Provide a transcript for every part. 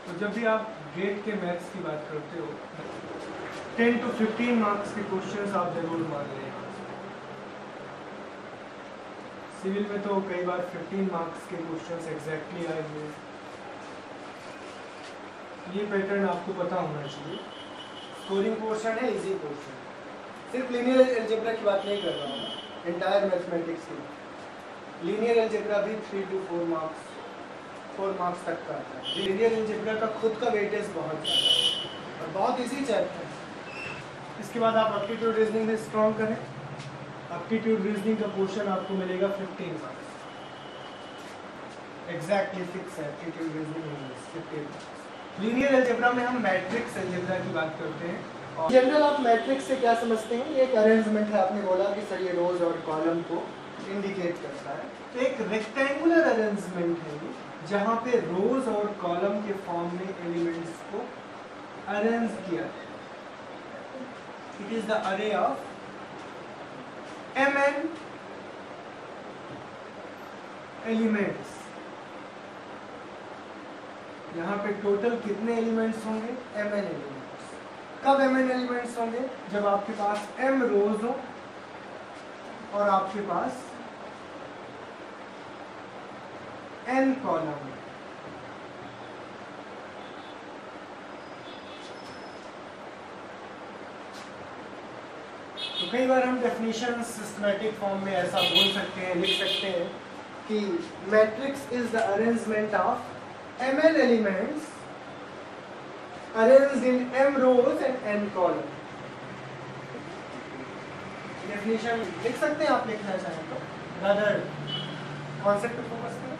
तो जब भी आप गेट के मैथ्स की बात करते हो 10 to 15 मार्क्स के क्वेश्चंस आप जरूर मान लें। सिविल में तो कई बार 15 मार्क्स के क्वेश्चंस एग्जैक्टली आए हुए। ये पैटर्न आपको पता होना चाहिए। स्कोरिंग पोर्शन है, इजी पोर्शन। सिर्फ लीनियर अलजेब्रा की बात नहीं कर रहा हूँ, एंटायर मैथमेटिक्स की। लीनियर अलजेब्रा भी 3 to 4 मार्क्स 4 मार्क्स तक का आता है। लीनियर अलजेब्रा का खुद का वेटेज बहुत ज़्यादा है और बहुत इजी चैप्टर है। इसके बाद आप एप्टीट्यूड रीजनिंग में स्ट्रॉन्ग करें। एप्टीट्यूड रीजनिंग का पोर्शन आपको मिलेगा 15 मार्क्स, एग्जैक्टली फिक्स है। Aptitude reasoning English 15 marks. Linear algebra में हम मैट्रिक्स अलजेब्रा की बात करते हैं। और जनरल आप मैट्रिक्स से क्या समझते हैं? ये एक अरेंजमेंट है, आपने बोला कि सर ये रोज और कॉलम को इंडिकेट करता है। तो एक रेक्टेंगुलर अरेंजमेंट है ये, जहाँ पे रोज और कॉलम के फॉर्म में एलिमेंट्स को अरेंज किया है। इट इज द अरे ऑफ mn एलिमेंट्स। यहाँ पे टोटल कितने एलिमेंट्स होंगे? mn elements. कब mn एलिमेंट्स होंगे? जब आपके पास m रोज हो और आपके पास n कॉलम हो। तो कई बार हम डेफिनेशन सिस्टमैटिक फॉर्म में ऐसा बोल सकते हैं, लिख सकते हैं कि matrix is the arrangement of mn elements arranged in m rows and n columns। Definition लिख सकते हैं आप, लिखना चाहें तो। रादर कॉन्सेप्ट पे फोकस करें,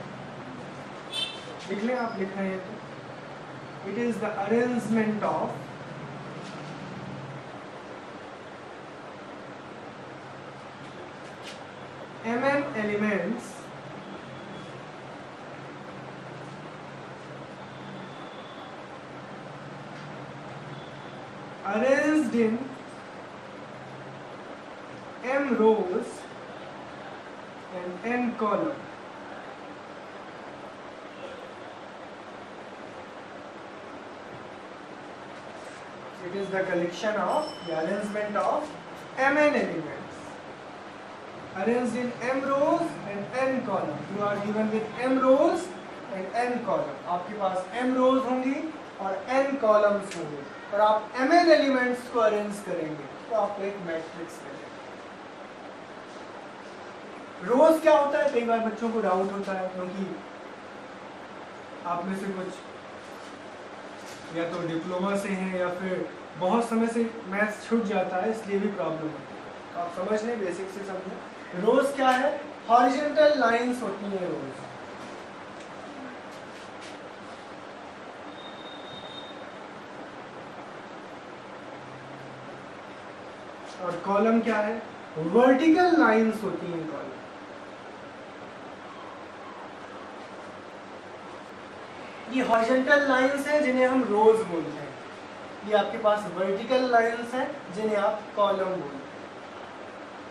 लिख लें आप, लिखना है तो। It is the arrangement of mn elements arranged in m rows and n column। It is the collection of the arrangement of mn elements arranged in m rows and n column। You are given with m rows and n column। आपके पास m rows होंगी और n columns होंगे और आप mn elements को arrange करेंगे तो आपको एक मैट्रिक्स मिलेगा। रोज क्या होता है? कई बार बच्चों को डाउट होता है, क्योंकि आप में से कुछ या तो डिप्लोमा से हैं या फिर बहुत समय से मैथ्स छूट जाता है, इसलिए भी प्रॉब्लम होती है। आप समझ लें, बेसिक से समझें। रोज क्या है? हॉरिजॉन्टल लाइंस होती हैं रोज। और कॉलम क्या है? वर्टिकल लाइंस होती हैं कॉलम। ये हॉरिजॉन्टल लाइंस हैं जिन्हें हम रोज बोलते हैं। ये आपके पास वर्टिकल लाइंस हैं जिन्हें आप कॉलम बोलते हैं।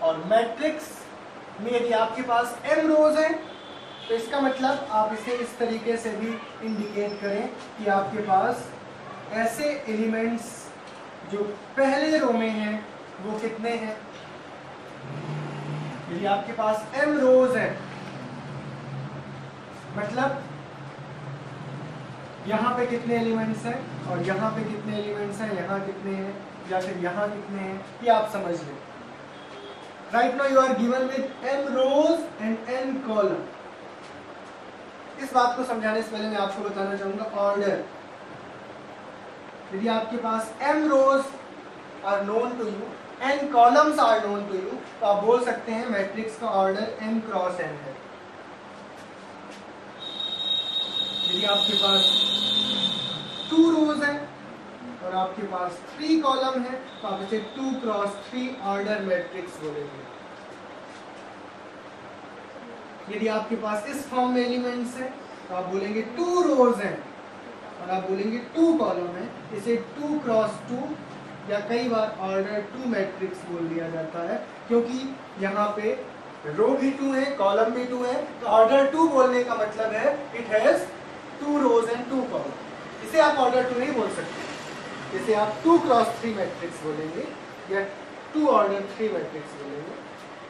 और मैट्रिक्स में यदि आपके पास m रोज हैं तो इसका मतलब आप इसे इस तरीके से भी इंडिकेट करें कि आपके पास ऐसे एलिमेंट्स जो पहले रो में हैं वो कितने हैं। यदि आपके पास m रोज हैं मतलब यहाँ पे कितने एलिमेंट्स हैं और यहाँ पे कितने एलिमेंट्स हैं, यहाँ कितने हैं या फिर यहाँ कितने हैं, ये आप समझ लें। Right now you are given with m rows and n column. इस बात को समझाने से पहले मैं आपको बताना चाहूंगा ऑर्डर। यदि आपके पास m rows are known to you, n columns are known to you, तो आप बोल सकते हैं मैट्रिक्स का ऑर्डर m क्रॉस n है। यदि आपके पास 2 रोज है और आपके पास 3 कॉलम है तो आप इसे 2 क्रॉस 3 ऑर्डर मैट्रिक्स बोलेंगे। यदि आपके पास इस फॉर्म में एलिमेंट्स हैं तो आप बोलेंगे 2 रोज हैं और आप बोलेंगे 2 कॉलम है, इसे 2 क्रॉस 2 या कई बार ऑर्डर 2 मैट्रिक्स बोल दिया जाता है, क्योंकि यहाँ पे रो भी 2 है, कॉलम भी 2 है, तो ऑर्डर 2 बोलने का मतलब है it has 2 rows and 2 column. इसे आप ऑर्डर 2 नहीं बोल सकते, इसे आप 2 क्रॉस 3 मैट्रिक्स बोलेंगे या 2 ऑर्डर 3 मैट्रिक्स बोलेंगे।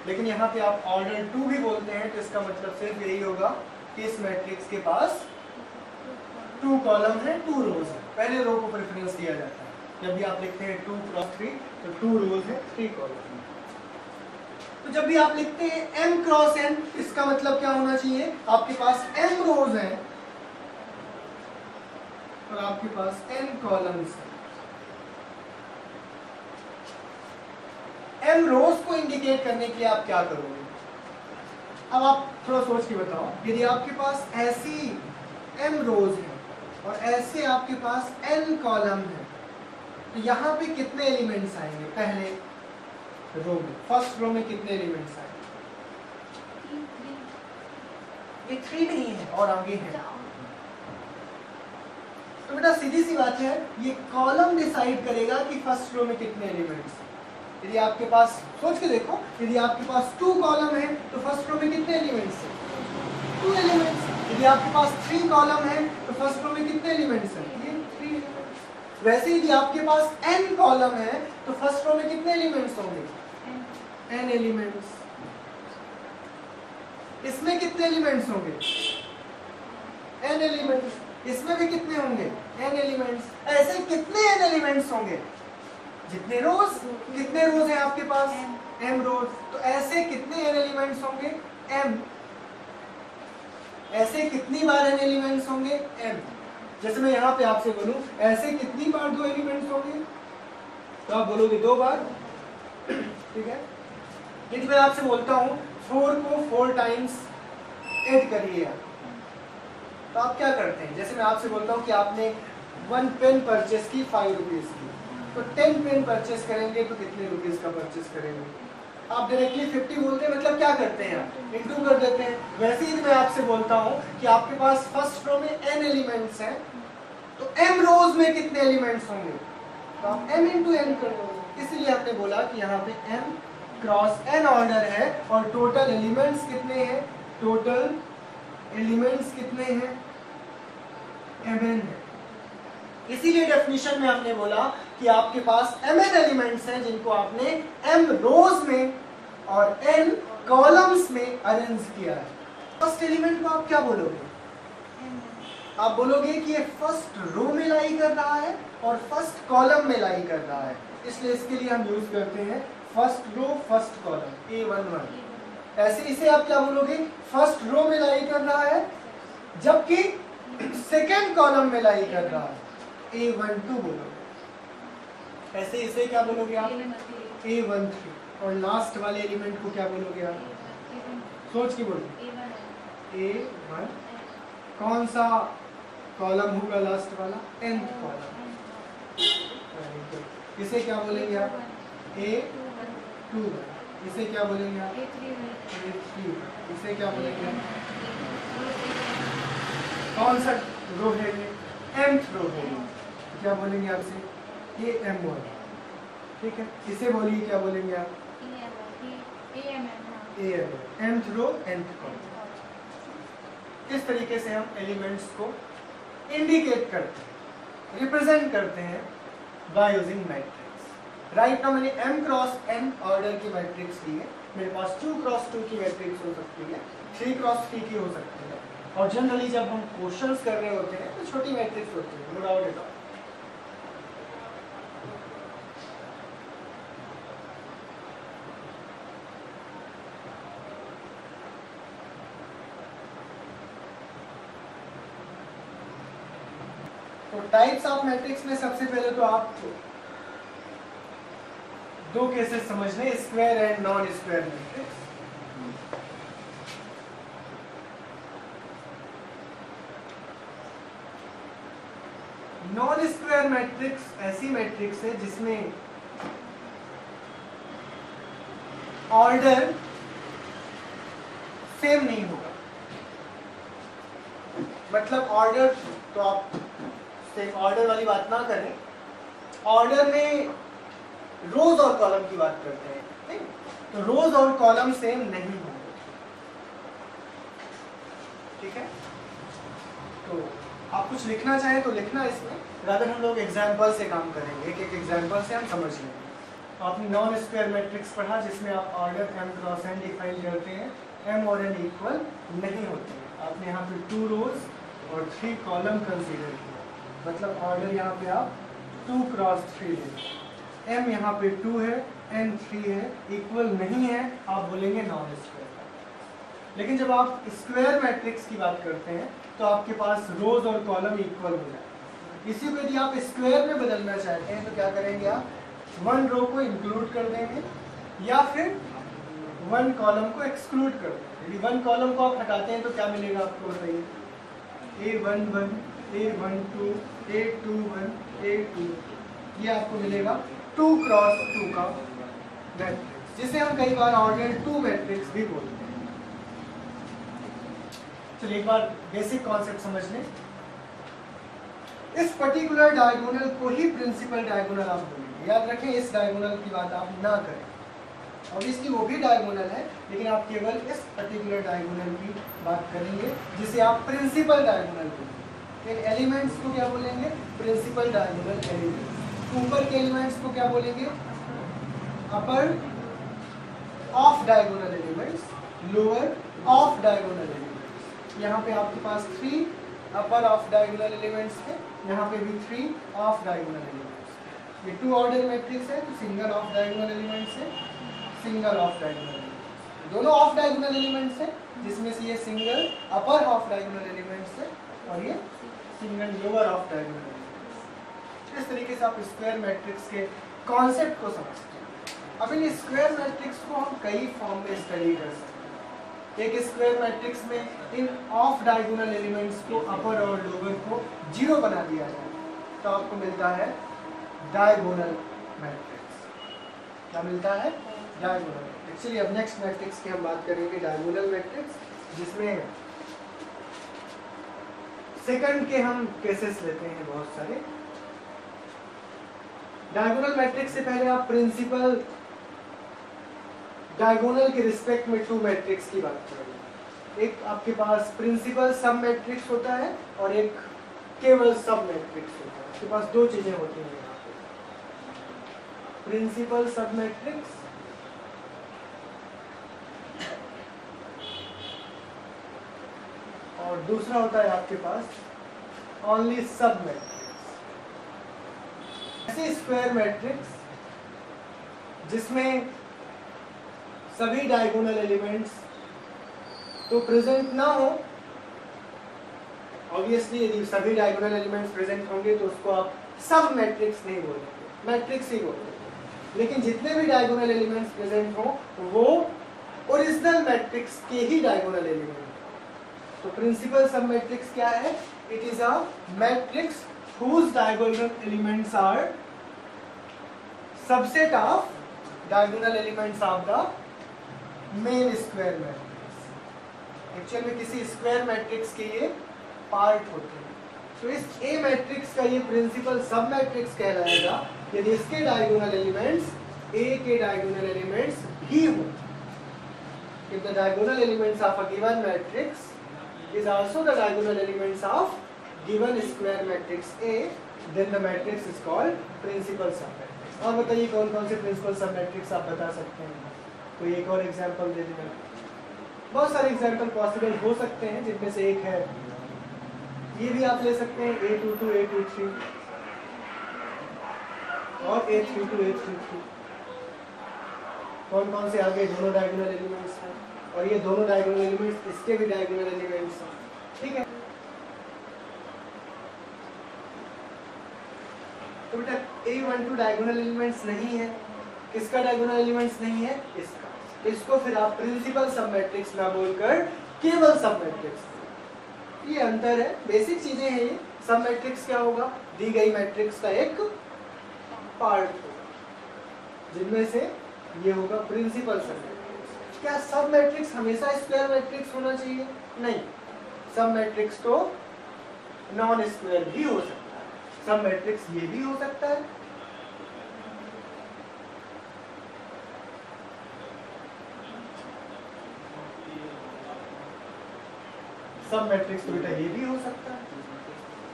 लेकिन यहाँ पे आप ऑर्डर 2 भी बोलते हैं तो इसका मतलब सिर्फ यही होगा कि इस मैट्रिक्स के पास 2 कॉलम है 2 रोज है। पहले रो को प्रेफरेंस दिया जाता है। जब भी आप लिखते हैं 2 क्रॉस 3 तो 2 रोज है 3 कॉलम। तो जब भी आप लिखते हैं m क्रॉस n, इसका मतलब क्या होना चाहिए, आपके पास m रोज हैं और आपके पास n कॉलम्स हैं। m रोज को इंडिकेट करने के लिए आप क्या करोगे? अब आप थोड़ा सोच के बताओ, यदि आपके पास ऐसी m रोज है और ऐसे आपके पास n कॉलम है तो यहाँ पे कितने एलिमेंट्स आएंगे? पहले रो में, फर्स्ट रो में कितने एलिमेंट्स आएंगे? ये 3 नहीं है और आगे है। तो बेटा सीधी सी बात है, ये कॉलम डिसाइड करेगा कि फर्स्ट रो में कितने एलिमेंट्स हैं। यदि आपके पास, सोच के देखो, यदि आपके पास 2 कॉलम है तो फर्स्ट रो में कितने एलिमेंट्स हैं? 2 एलिमेंट्स। यदि आपके पास 3 कॉलम है तो फर्स्ट रो में कितने एलिमेंट्स हैं? ये 3 एलिमेंट्स। वैसे यदि आपके पास n कॉलम है तो फर्स्ट रो में कितने एलिमेंट्स होंगे? n elements. इसमें कितने एलिमेंट्स होंगे? n elements. इसमें भी कितने होंगे? n elements. ऐसे कितने n एलिमेंट्स होंगे? जितने रोज। कितने रोज हैं आपके पास? m रोज। तो ऐसे कितने n एलिमेंट्स होंगे? m। ऐसे कितनी बार n एलिमेंट्स होंगे? m। जैसे मैं यहाँ पे आपसे बोलूं, ऐसे कितनी बार 2 एलिमेंट्स होंगे? तो आप बोलोगे 2 बार। ठीक है। यदि मैं आपसे बोलता हूँ 4 को 4 टाइम्स ऐड करिए आप, तो आप क्या करते हैं? जैसे मैं आपसे बोलता हूँ कि आपने 1 पेन परचेस की 5 रुपीज की, तो 10 पेन परचेस करेंगे तो कितने रुपीज का परचेस करेंगे? आप डायरेक्टली 50 बोलते हैं, मतलब क्या करते हैं आप? इंटू कर देते हैं। वैसे ही मैं आपसे बोलता हूँ कि आपके पास फर्स्ट रो में n एलिमेंट्स हैं तो m रोज में कितने एलिमेंट्स होंगे? तो आप m इंटू n कर दोगे। इसलिए आपने बोला कि यहाँ पे m क्रॉस n ऑर्डर है और टोटल एलिमेंट्स कितने हैं? टोटल एलिमेंट्स कितने हैं? mn है। इसीलिए डेफिनेशन में हमने बोला कि आपके पास mn एलिमेंट्स हैं जिनको आपने m रोज में और n कॉलम्स में अरेंज किया है। फर्स्ट एलिमेंट को आप क्या बोलोगे? आप बोलोगे कि ये फर्स्ट रो में लाई कर रहा है और फर्स्ट कॉलम में लाई कर रहा है, इसलिए इसके लिए हम यूज करते हैं first row first column A11। ऐसे इसे आप क्या बोलोगे? फर्स्ट रो में लाई कर रहा है जबकि सेकेंड कॉलम में लाई कर रहा है, A12 बोलोगे। ऐसे इसे क्या बोलोगे आप? A13। और लास्ट वाले एलिमेंट को क्या बोलोगे आप? सोच के बोलो। A1। कौन सा कॉलम होगा लास्ट वाला? nth column. इसे क्या बोलेंगे आप? A2। इसे क्या बोलेंगे आप? A3। इसे क्या बोलेंगे आप? कौन सा रो है ये? mth रो है। क्या बोलेंगे आपसे? AM1। ठीक है। इसे बोलिए, क्या बोलेंगे आप? AM। mth row nth column. इस तरीके से हम एलिमेंट्स को इंडिकेट करते हैं, रिप्रेजेंट करते हैं by using matrix. Right now मैंने m क्रॉस n ऑर्डर की मैट्रिक्स ली है। मेरे पास 2 क्रॉस 2 की मैट्रिक्स हो सकती है, 3 क्रॉस 3 की हो सकती है, और जनरली जब हम क्वेश्चंस कर रहे होते हैं तो छोटी मैट्रिक्स होती है, नो डाउट एट ऑल। तो टाइप्स ऑफ मैट्रिक्स में सबसे पहले तो आप 2 केसेस समझ लें, square and non square matrix. Non square matrix ऐसी मैट्रिक्स है जिसमें ऑर्डर सेम नहीं होगा। मतलब ऑर्डर, तो आप सिर्फ ऑर्डर वाली बात ना करें, ऑर्डर में रोज और कॉलम की बात करते हैं, ठीक? तो रोज और कॉलम सेम नहीं होंगे, ठीक है? तो आप कुछ लिखना चाहें तो लिखना इसमें, रादर हम लोग एग्जाम्पल से काम करेंगे, एक एक एग्जाम्पल से हम समझ लेंगे। आपने नॉन स्क्वायर मैट्रिक्स पढ़ा जिसमें आप order m cross n define करते हैं, m और n इक्वल नहीं होते हैं। आपने यहाँ पे 2 रोज और 3 कॉलम कंसीडर किया, मतलब ऑर्डर यहाँ पे आप 2 क्रॉस 3 लेंगे। m यहाँ पे 2 है, n 3 है, इक्वल नहीं है, आप बोलेंगे नॉन स्क्वायर। लेकिन जब आप स्क्वायर मैट्रिक्स की बात करते हैं तो आपके पास रोज और कॉलम इक्वल हो जाए। इसी को यदि आप स्क्वायर में बदलना चाहते हैं तो क्या करेंगे, आप 1 रो को इंक्लूड कर देंगे या फिर 1 कॉलम को एक्सक्लूड कर देंगे। यदि 1 कॉलम को आप हटाते हैं तो क्या मिलेगा आपको बताइए, A11, A12, A21, A2, ये आपको मिलेगा 2 क्रॉस 2 का मैट्रिक्स, जिसे हम कई बार ऑर्डर 2 मैट्रिक्स भी बोलते हैं। चलिए एक बार बेसिक कॉन्सेप्ट समझ लें। इस पर्टिकुलर डायगोनल को ही प्रिंसिपल डायगोनल आप बोलेंगे। याद रखें, इस डायगोनल की बात आप ना करें। ऑब्वियसली वो भी डायगोनल है, लेकिन आप केवल इस पर्टिकुलर डायगोनल की बात करेंगे जिसे आप प्रिंसिपल डायगोनल बोलेंगे। इन एलिमेंट्स को क्या बोलेंगे, प्रिंसिपल डायगोनल एलिमेंट्स। ऊपर के एलिमेंट्स को क्या बोलेंगे, upper of diagonal elements, lower of diagonal elements. यहाँ पे आपके पास 3 अपर ऑफ डायगोनल एलिमेंट्स है, यहाँ पे भी 3 ऑफ डायगोनल एलिमेंट्स। ये 2 ऑर्डर मैट्रिक्स है तो सिंगल ऑफ डायगोनल एलिमेंट्स है, सिंगल ऑफ डायगोनल एलिमेंट्स। दोनों ऑफ डायगोनल एलिमेंट्स है, जिसमें से ये single upper of diagonal elements है और ये single lower of diagonal elements. इस तरीके से आप स्क्वायर मैट्रिक्स के कॉन्सेप्ट को समझते हैं। अब इन स्क्वायर मैट्रिक्स को हम कई फॉर्म में स्टडी कर सकते हैं। एक स्क्वायर मैट्रिक्स में इन ऑफ डायगोनल एलिमेंट्स को अपर और लोअर को 0 बना दिया जाए तो आपको मिलता है डायगोनल मैट्रिक्स। क्या मिलता है, डायगोनल मैट्रिक्स। चलिए अब नेक्स्ट मैट्रिक्स की हम बात करेंगे, डायगोनल मैट्रिक्स, जिसमें सेकंड के हम केसेस लेते हैं बहुत सारे। डायगोनल मैट्रिक्स से पहले आप प्रिंसिपल डायगोनल के रिस्पेक्ट में 2 मैट्रिक्स की बात करेंगे। एक आपके पास प्रिंसिपल सब मैट्रिक्स होता है और एक केवल सब मैट्रिक्स होता है। आपके पास 2 चीजें होती हैं यहाँ पे, प्रिंसिपल सब मैट्रिक्स और दूसरा होता है आपके पास ओनली सब मैट्रिक्स। ऐसे स्क्वायर मैट्रिक्स जिसमें सभी डायगोनल एलिमेंट्स तो प्रेजेंट ना हो। ऑब्वियसली यदि सभी डायगोनल एलिमेंट्स प्रेजेंट होंगे तो उसको आप सब मैट्रिक्स नहीं बोलेंगे, मैट्रिक्स ही बोलेंगे। लेकिन जितने भी डायगोनल एलिमेंट्स प्रेजेंट हो वो ओरिजिनल मैट्रिक्स के ही डायगोनल एलिमेंट। तो प्रिंसिपल सब मैट्रिक्स क्या है, it is a matrix whose diagonal elements are subset of diagonal elements of the main square matrix. Actual में किसी स्क्वायर मैट्रिक्स के ये पार्ट होते हैं। तो इस ए मैट्रिक्स का ये प्रिंसिपल सब मैट्रिक्स कहलाएगा यदि इसके डायगोनल एलिमेंट्स ए के डायगोनल एलिमेंट्स भी हो। If the diagonal elements of a given matrix is also the diagonal elements of given square matrix A, then the matrix is called principal submatrix। और बताइए कौन कौन से प्रिंसिपल सब मैट्रिक्स आप बता सकते हैं, कोई एक और एग्जांपल दे देना। बहुत सारे एग्जांपल पॉसिबल हो सकते हैं, जिनमें से एक है ये भी आप ले सकते हैं A22, A23 और A32, A33। कौन कौन से आगे दोनों डायगोनल एलिमेंट्स हैं और ये दोनों डायगोनल एलिमेंट्स इसके भी डायगोनल एलिमेंट्स हैं, ठीक है। तो बेटा A12 डायगोनल एलिमेंट्स नहीं है, किसका डायगोनल एलिमेंट्स नहीं है, इसका। इसको फिर आप प्रिंसिपल सब मैट्रिक्स ना बोलकर केवल सब मैट्रिक्स। ये अंतर है, बेसिक चीजें हैं ये। सब मैट्रिक्स क्या होगा, दी गई मैट्रिक्स का एक पार्ट होगा, जिनमें से ये होगा प्रिंसिपल सब मैट्रिक्स। क्या सब मैट्रिक्स हमेशा स्क्वायर मैट्रिक्स होना चाहिए, नहीं। सब मैट्रिक्स तो नॉन स्क्वायर भी हो सकता है, सब मैट्रिक्स ये भी हो सकता है। सब मैट्रिक्स तो बेटा ये भी हो सकता है।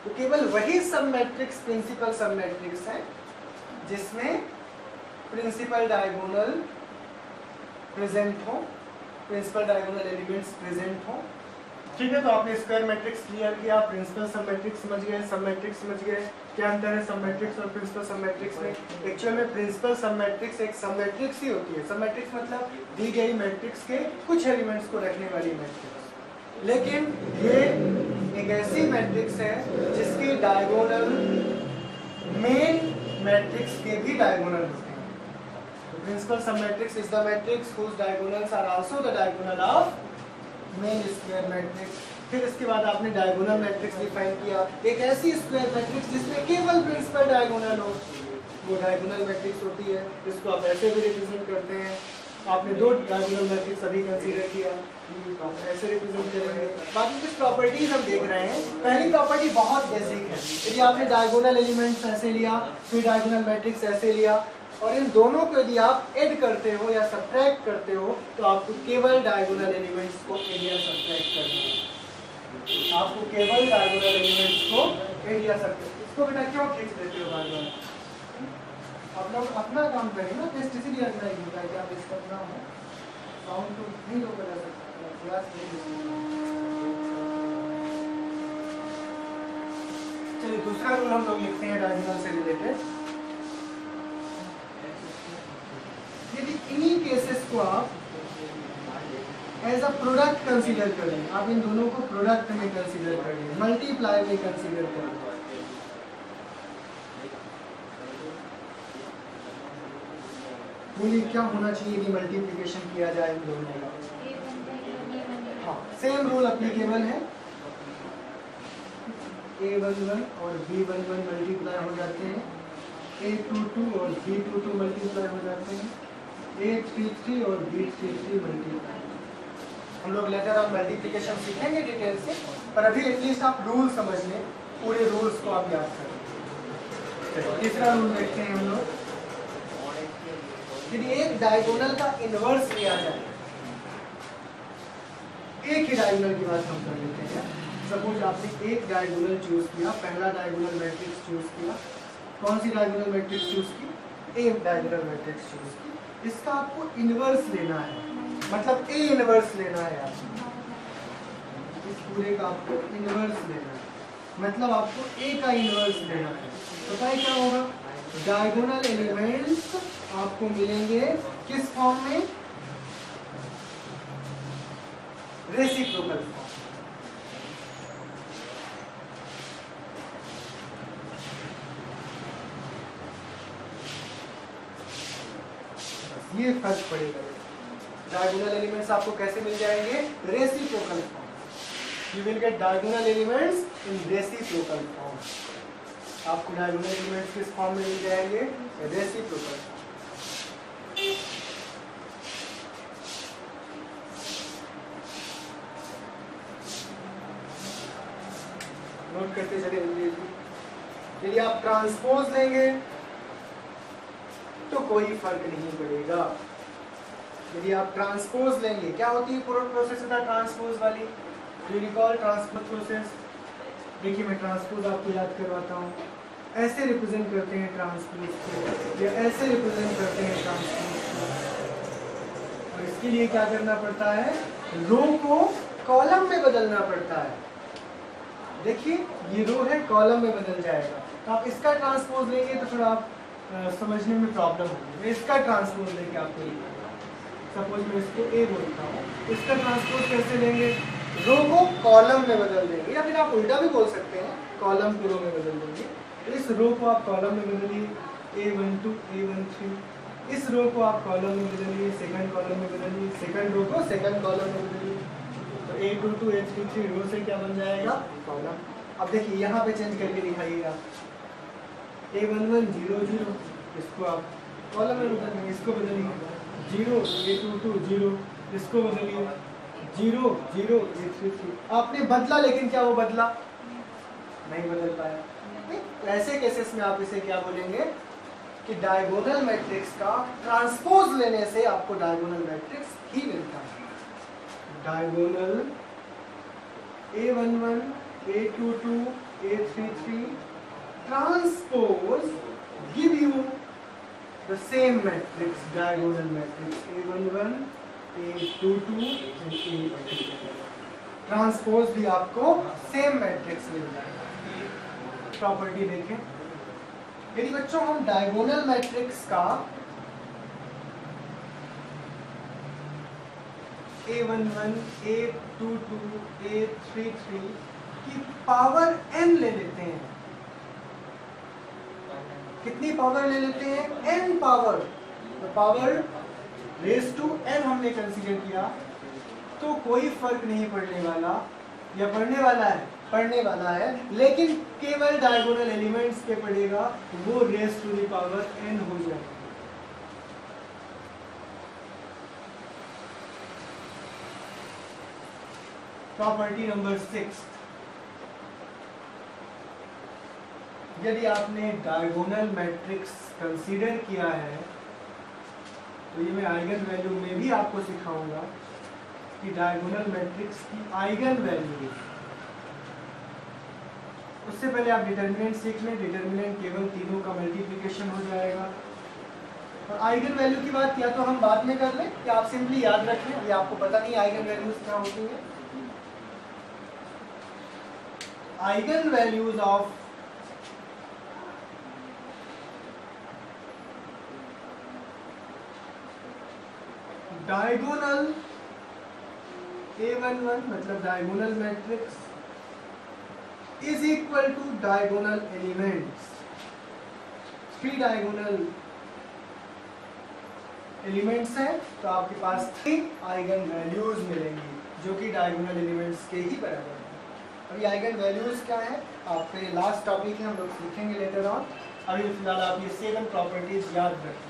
तो केवल वही सब मैट्रिक्स प्रिंसिपल सब मैट्रिक्स है जिसमें प्रिंसिपल डायगोनल प्रेजेंट हो, प्रिंसिपल डायगोनल एलिमेंट्स प्रेजेंट हो। ठीक है, तो आपने स्क्वायर मैट्रिक्स क्लियर किया, प्रिंसिपल सब मैट्रिक्स समझ गए, सब मैट्रिक्स समझ गए। क्या अंतर है सब मैट्रिक्स और प्रिंसिपल सब मैट्रिक्स में? एक्चुअल में प्रिंसिपल सब मैट्रिक्स एक सब मैट्रिक्स ही होती है। सब मैट्रिक्स मतलब दी गई मैट्रिक्स के कुछ एलिमेंट्स को रखने वाली मैट्रिक्स। लेकिन ये एक ऐसी मैट्रिक्स है जिसकी डायगोनल मेन मैट्रिक्स के भी डायगोनल होते हैं। तो principal sub matrix is the matrix whose diagonals are also the diagonal of main square matrix. फिर इसके बाद आपने डायगोनल मैट्रिक्स डिफाइन किया, एक ऐसी स्क्वायर मैट्रिक्स जिसमें केवल प्रिंसिपल डायगोनल हो, वो डायगोनल मैट्रिक्स होती है, जिसको आप ऐसे भी रिप्रेजेंट करते हैं। आपने दो डायगोनल मैट्रिक्स अभी कंसीडर किया, आप ऐसे रिप्रेजेंट करेंगे। बाकी कुछ प्रॉपर्टीज हम देख रहे हैं। पहली प्रॉपर्टी बहुत बेसिक है, यदि आपने डायगोनल एलिमेंट्स ऐसे लिया, फिर डायगोनल मैट्रिक्स ऐसे लिया, और इन दोनों को यदि आप ऐड करते हो या सब्ट्रैक्ट करते हो, तो आपको केवल डायगोनल एलिमेंट्स को ऐड या सब्ट्रैक्ट करना है। आपको केवल डायगोनल एलिमेंट्स को ऐड या सब्ट्रैक्ट। इसको बेटा क्यों खींच देते हो बार बार? आप लोग अपना काम करें ना, टेस्ट इसीलिए ऑर्गेनाइज होता है कि आप इसका ना हो, साउंड तो नहीं रोका जा सकता, क्लास चलिए दूसरा रूल हम लोग लिखते हैं डायगोनल से रिलेटेड। यदि इन्हीं केसेस को आप एज अ प्रोडक्ट कंसीडर करें, आप इन दोनों को प्रोडक्ट में कंसीडर करें, मल्टीप्लाई में कंसीडर करें, बोलिए क्या होना चाहिए यदि मल्टीप्लिकेशन किया जाए इन दोनों का? हाँ, सेम रूल एप्लीकेबल है। A11 और B11 मल्टीप्लाई हो जाते हैं, A22 और B22 मल्टीप्लाई हो जाते हैं, A33 और B33 मल्टीप्लाई। हम लोग लेटर ऑफ मल्टीप्लिकेशन सीखेंगे डिटेल से, पर अभी एटलीस्ट आप रूल समझ लें, पूरे रूल्स को आप याद करें। तीसरा रूल देखते हैं हम लोग। यदि एक डायगोनल का इनवर्स लिया जाए, एक ही डायगोनल की बात हम कर लेते हैं। सपोज आपने एक डायगोनल चूज किया, पहला डायगोनल मैट्रिक्स चूज किया। कौन सी डायगोनल मैट्रिक्स चूज की? एक डायगोनल मैट्रिक्स चूज की। इसका आपको इनवर्स लेना है, मतलब ए इनवर्स लेना है आपको। इस पूरे का आपको इनवर्स लेना है, मतलब आपको ए का इनवर्स लेना है। पता है क्या होगा? डायगोनल एलिमेंट्स आपको मिलेंगे किस फॉर्म में? Reciprocal form. ये फर्क पड़ेगा। डायगोनल एलिमेंट्स आपको कैसे मिल जाएंगे? Reciprocal form. You will get diagonal elements in reciprocal form. आपको डायगोनल एलिमेंट्स किस फॉर्म में मिल जाएंगे? रेसिप्रोकल। नोट करते चले जल्दी। यदि आप ट्रांसपोज लेंगे तो कोई फर्क नहीं पड़ेगा। यदि आप ट्रांसपोज लेंगे, क्या होती है पूरा प्रोसेस होता है ट्रांसपोज वाली? You recall transpose process. देखिए मैं ट्रांसपोज आपको याद करवाता हूँ। ऐसे रिप्रेजेंट करते हैं ट्रांसपोज को, या ऐसे रिप्रेजेंट करते हैं ट्रांसपोज को। और इसके लिए क्या करना पड़ता है? रो को कॉलम में बदलना पड़ता है। देखिए ये रो है, कॉलम में बदल जाएगा। तो आप इसका ट्रांसपोज लेंगे तो थोड़ा आप समझने में प्रॉब्लम होगी। मैं इसका ट्रांसपोज लेके आपको लिखूंगा। सपोज मैं इसको ए बोलता हूँ, इसका ट्रांसपोज कैसे लेंगे? रो को कॉलम में बदल देंगे, या फिर आप उल्टा भी बोल सकते हैं, कॉलम को रो में बदल देंगे। इस रो को आप कॉलम में बदलिए, A12 A13। इस रो को आप कॉलम में बदलिए, सेकंड कॉलम में बदलिए, सेकंड रो को सेकंड कॉलम में बदलिए। तो A22 A33 रो से क्या बन जाएगा? कॉलम। अब देखिए यहाँ पे चेंज करके दिखाइएगा। A11 0 0, इसको आप कॉलम में बदलिए, इसको बदलिए 0 A22 0, इसको बदलिए 0 0 A33। आपने बदला, लेकिन क्या वो बदला? नहीं बदल पाया। ऐसे केसेस में आप इसे क्या बोलेंगे कि डायगोनल मैट्रिक्स का ट्रांसपोज लेने से आपको डायगोनल मैट्रिक्स ही मिलता है। Diagonal A11 A22 A33 transpose give you the same matrix, diagonal matrix A11, A22 and A22. Transpose भी आपको सेम मैट्रिक्स मिल जाएगा। प्रॉपर्टी देखें, यदि बच्चों हम डायगोनल मैट्रिक्स का A11, A22, A33 की पावर n ले लेते हैं, कितनी पावर ले लेते हैं? n पावर, तो पावर रेज टू n हमने कंसीडर किया, तो कोई फर्क नहीं पड़ने वाला, या पढ़ने वाला है, लेकिन केवल डायगोनल एलिमेंट्स पे पड़ेगा, वो raise to the power n हो जाएगा। प्रॉपर्टी नंबर 6, यदि आपने डायगोनल मैट्रिक्स कंसीडर किया है, तो ये मैं आइगन वैल्यू में भी आपको सिखाऊंगा कि डायगोनल मैट्रिक्स की आइगन वैल्यू, उससे पहले आप डिटर्मिनेंट सीख लें। डिटर्मिनेंट केवल तीनों का मल्टीप्लिकेशन हो जाएगा। और आइगन वैल्यू की बात या तो हम बाद में कर लें, या आप सिंपली याद रखें, अभी आपको पता नहीं आइगन वैल्यूज क्या होती है। Eigen values of diagonal A11 मतलब diagonal matrix is equal to diagonal elements. 3 diagonal elements हैं, तो आपके पास 3 आइगन वैल्यूज मिलेंगी, जो कि डायगोनल एलिमेंट्स के ही बराबर है। अभी आइगन वैल्यूज क्या है, आपके लास्ट टॉपिक है, हम लोग सीखेंगे लेटर ऑन। अभी फिलहाल आप ये 7 प्रॉपर्टीज याद रखें।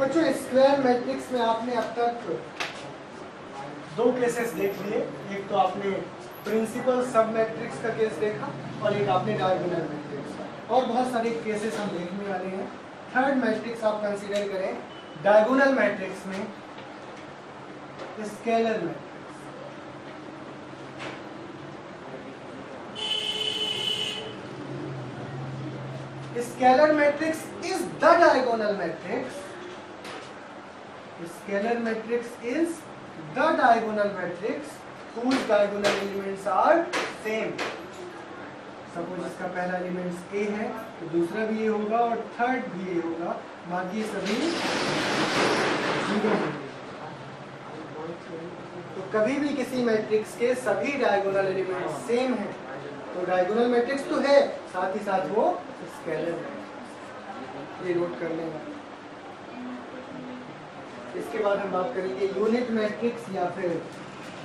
बच्चों स्क्वायर मैट्रिक्स में आपने अब तक 2 केसेस देख लिए। एक तो आपने प्रिंसिपल सब मैट्रिक्स का केस देखा, और एक आपने डायगोनल मैट्रिक्स का, और बहुत सारे केसेस हम देखने वाले हैं। थर्ड मैट्रिक्स आप कंसीडर करें डायगोनल मैट्रिक्स में scalar matrix. Scalar matrix is the diagonal matrix. Scalar matrix is the diagonal matrix whose diagonal elements are same. Suppose इसका पहला एलिमेंट A है, तो दूसरा भी A होगा और थर्ड भी A होगा, बाकी सभी 0 होंगे। तो कभी भी किसी मैट्रिक्स के सभी डायगोनल एलिमेंट सेम हैं, तो डायगोनल मैट्रिक्स तो है, साथ ही साथ वो स्केलर है। ये नोट कर लेंगे। इसके बाद हम बात करेंगे यूनिट मैट्रिक्स या फिर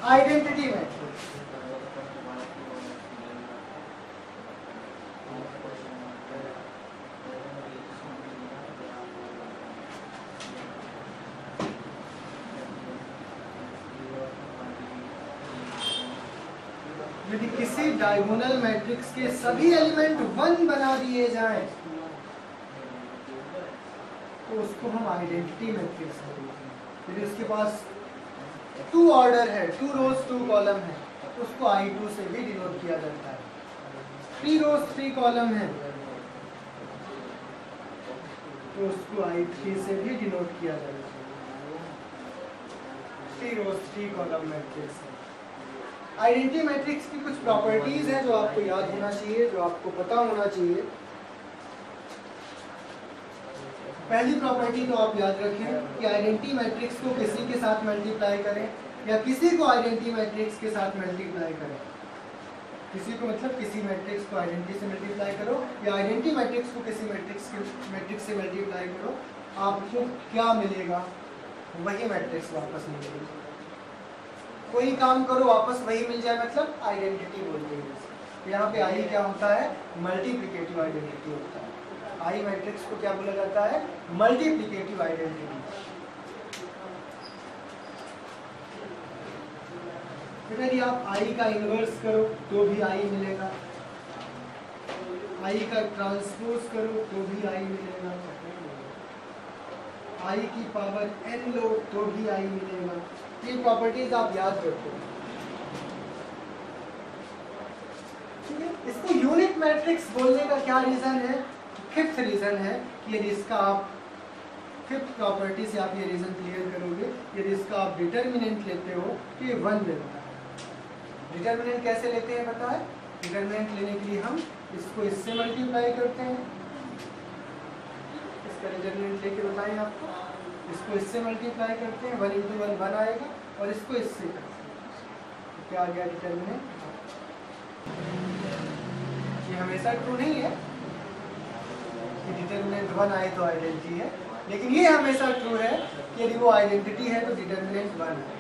आइडेंटिटी मैट्रिक्स। यदि किसी डायगोनल मैट्रिक्स के सभी एलिमेंट 1 बना दिए जाएं, तो उसको हम आइडेंटिटी मैट्रिक्स कहते हैं। यदि उसके पास 2 ऑर्डर है, 2 रोज 2 कॉलम है, तो उसको I2 से भी डिनोट किया जाता है। 3 रोज 3 कॉलम है, तो उसको I3 से भी डिनोट किया जाता है। 3 रोज 3 कॉलम मैट्रिक्स है। आइडेंटिटी मैट्रिक्स की कुछ प्रॉपर्टीज हैं जो आपको याद होना चाहिए, जो आपको पता होना चाहिए। पहली प्रॉपर्टी तो आप याद रखें कि आइडेंटिटी मैट्रिक्स को किसी के साथ मल्टीप्लाई करें या किसी को आइडेंटिटी मैट्रिक्स के साथ मल्टीप्लाई करें। किसी को मतलब किसी मैट्रिक्स को आइडेंटिटी से मल्टीप्लाई करो या आइडेंटिटी मैट्रिक्स को किसी मैट्रिक्स से मल्टीप्लाई करो, आपको क्या मिलेगा? वही मैट्रिक्स वापस मिलेगी। कोई काम करो वापस वही मिल जाए, मतलब आइडेंटिटी बोलते हैं इसको। यहाँ पे आई क्या होता है, मल्टीप्लिकेटिव आइडेंटिटी होता है। आई मैट्रिक्स को क्या बोला जाता है, मल्टीप्लिकेटिव आइडेंटिटी। यदि आप आई का इन्वर्स करो तो भी आई मिलेगा, आई का ट्रांसपोज करो तो भी आई मिलेगा, आई की पावर n लो तो भी आई मिलेगा। ये प्रॉपर्टीज आप याद रखो, ठीक है। इसको यूनिट मैट्रिक्स बोलने का क्या रीजन है, फिफ्थ रीजन है कि यदि इसका आप फिफ्थ प्रॉपर्टी से आप ये रीजन क्लियर करोगे, यदि इसका आप डिटर्मिनेंट लेते हो तो ये 1 मिलता है। डिटर्मिनेंट कैसे लेते हैं पता है, डिटर्मिनेंट लेने के लिए हम इसको इससे मल्टीप्लाई करते हैं, इसका डिटर्मिनेंट लेके बताएं आपको, इसको इससे मल्टीप्लाई करते हैं, 1 × 1 1 आएगा, और इसको इससे करते हैं, तो क्या आ गया डिटर्मिनेंट। ये हमेशा ट्रू नहीं है कि डिटर्मिनेंट 1 आए तो आइडेंटिटी है, लेकिन ये हमेशा ट्रू है कि यदि वो आइडेंटिटी है तो डिटर्मिनेंट 1 है।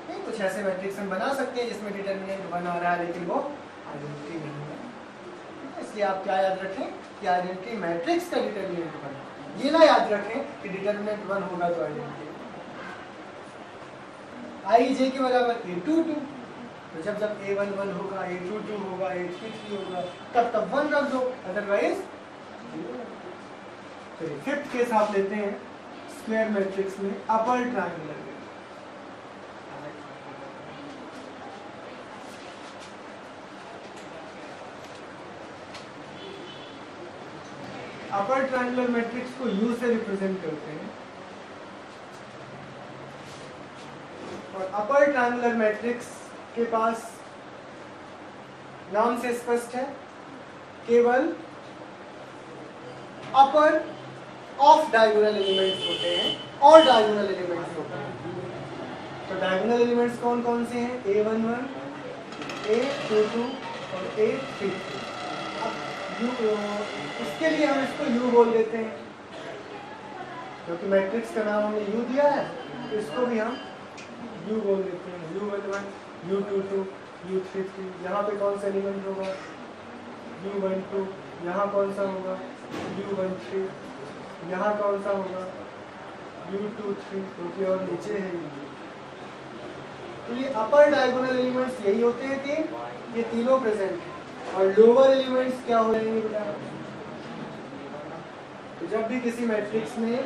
नहीं, कुछ ऐसे मैट्रिक्स हम बना सकते हैं जिसमें डिटर्मिनेंट 1 आ रहा है लेकिन वो आइडेंटिटी नहीं है। इसलिए आप क्या याद रखें कि आइडेंटिटी मैट्रिक्स का डिटर्मिनेंट 1 है, ये ना याद रखें कि डिटर्मिनेंट 1 होगा तो आइडेंटिटी। आई जे के बराबर a22, तो जब जब a11 होगा, a22 होगा, a33 होगा, तब 1 रख दो, अदरवाइज। चलिए फिफ्थ केस आप लेते हैं स्क्वायर मैट्रिक्स में upper triangular. Upper triangular matrix को U से रिप्रेजेंट करते हैं, और अपर ट्रायंगुलर मैट्रिक्स के पास नाम से स्पष्ट है केवल अपर ऑफ डायगोनल एलिमेंट्स होते हैं और डायगोनल एलिमेंट्स होते हैं। तो डायगोनल एलिमेंट्स कौन कौन से हैं, a11, a22 और a33। इसके लिए हम इसको U बोल देते हैं, क्योंकि मैट्रिक्स का नाम हमने U दिया है, तो इसको भी हम U बोल देते हैं। U11, U22, U33, यहाँ पे कौन सा एलिमेंट होगा, U12, यहाँ कौन सा होगा, U13, यहाँ कौन सा होगा, U23, क्योंकि और नीचे है U। तो ये अपर डायगोनल एलिमेंट्स यही होते हैं तीन, ये तीनों प्रेजेंट हैं। और लोअर एलिमेंट्स क्या हो जाएंगे बेटा, तो जब भी किसी मैट्रिक्स में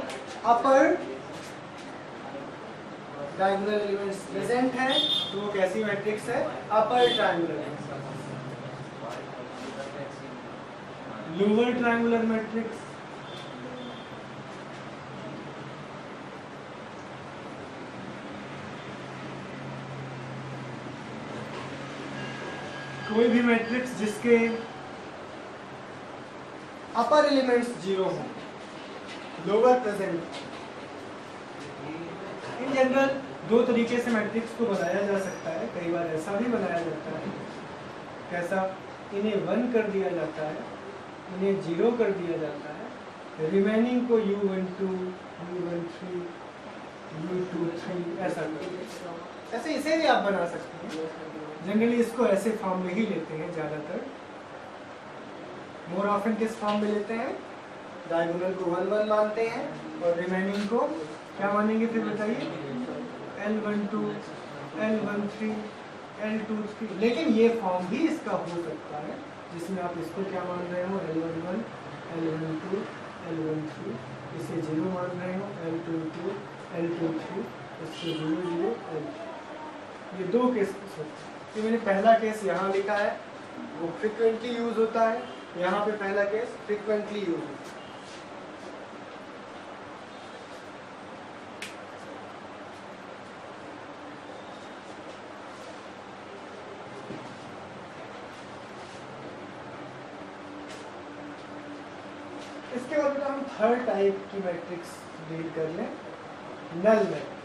अपर डायगोनल एलिमेंट्स प्रेजेंट हैं तो वो कैसी मैट्रिक्स है, upper triangular. Lower triangular matrix कोई भी मैट्रिक्स जिसके अपर एलिमेंट्स 0 हो, लोअर प्रेजेंट। इन जनरल दो तरीके से मैट्रिक्स को बनाया जा सकता है, कई बार ऐसा भी बनाया जाता है, कैसा, इन्हें 1 कर दिया जाता है, इन्हें 0 कर दिया जाता है, रिमेनिंग को U12, U13, U23 ऐसा कर, ऐसे इसे भी आप बना सकते हैं। जनरली इसको ऐसे फॉर्म में ही लेते हैं ज़्यादातर, मोर ऑफन किस फॉर्म में लेते हैं, डायगोनल को 1 1 मानते हैं और रिमेनिंग को क्या मानेंगे फिर बताइए, L12, L13, L23। लेकिन ये फॉर्म भी इसका हो सकता है जिसमें आप इसको क्या मान रहे हो, L11, L12, L13, इसे 0 मान रहे हो, L22, L23, इससे 0 0 L। ये दो केस होते हैं। तो मैंने पहला केस यहाँ लिखा है, वो फ्रीक्वेंटली यूज होता है, यहाँ पे पहला केस फ्रीक्वेंटली यूज होता है। इसके बाद हम थर्ड टाइप की मैट्रिक्स डील कर लें, नल मैट्रिक्स।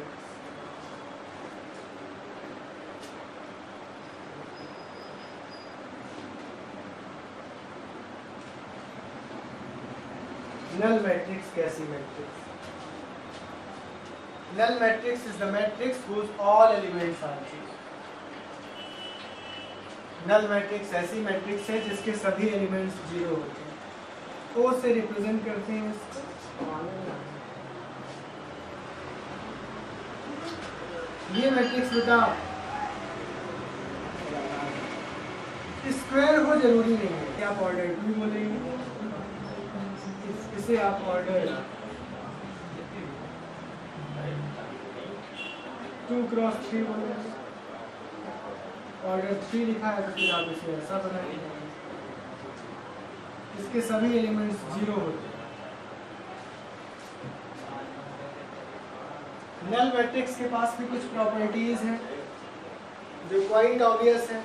नल मैट्रिक्स कैसी matrix, Null matrix is the matrix whose all elements are zero. Null matrix ऐसी मैट्रिक्स है जिसके सभी एलिमेंट्स जीरो होते हैं। O से रिप्रेजेंट करते हैं इसको। ये मैट्रिक्स बेटा स्क्वायर हो जरूरी नहीं है कि आप ऑर्डर 2 बोलेंगे, इसे आप ऑर्डर 2x3 बोलेंगे, ऑर्डर 3 लिखा है तो फिर आप इसे ऐसा बनाएंगे। इसके सभी एलिमेंट्स जीरो होते हैं। नल मैट्रिक्स के पास भी कुछ प्रॉपर्टीज हैं जो क्वाइट ऑब्वियस है।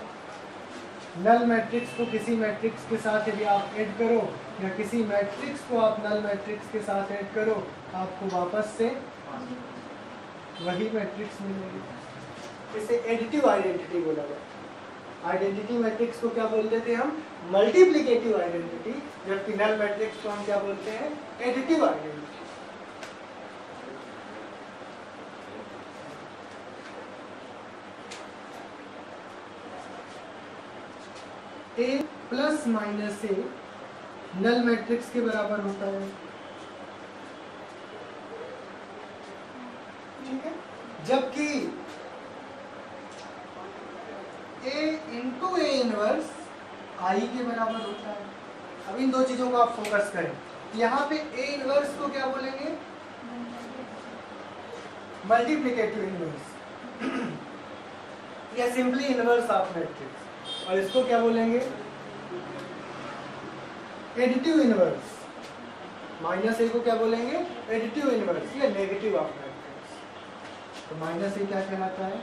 नल मैट्रिक्स को किसी मैट्रिक्स के साथ यदि आप ऐड करो या किसी मैट्रिक्स को आप नल मैट्रिक्स के साथ ऐड करो, आपको वापस से वही मैट्रिक्स मिलेगी। इसे एडिटिव आइडेंटिटी बोला जाता है। आइडेंटिटी मैट्रिक्स को क्या बोलते थे हम? मल्टीप्लिकेटिव आइडेंटिटी, जबकि नल मैट्रिक्स को हम क्या बोलते हैं? Additive identity. A plus minus A null matrix के बराबर होता है, ठीक है, जबकि ए इंटू ए इनवर्स आई के बराबर होता है। अब इन दो चीजों को आप फोकस करें। यहाँ पे ए इनवर्स को क्या बोलेंगे? मल्टीप्लिकेटिव इनवर्स या सिंपली इनवर्स ऑफ मैट्रिक्स, और इसको क्या बोलेंगे? Additive inverse. माइनस ए को क्या बोलेंगे? एडिटिव इनवर्स या नेगेटिव ऑफ मैट्रिक्स। तो माइनस ए क्या कहलाता है?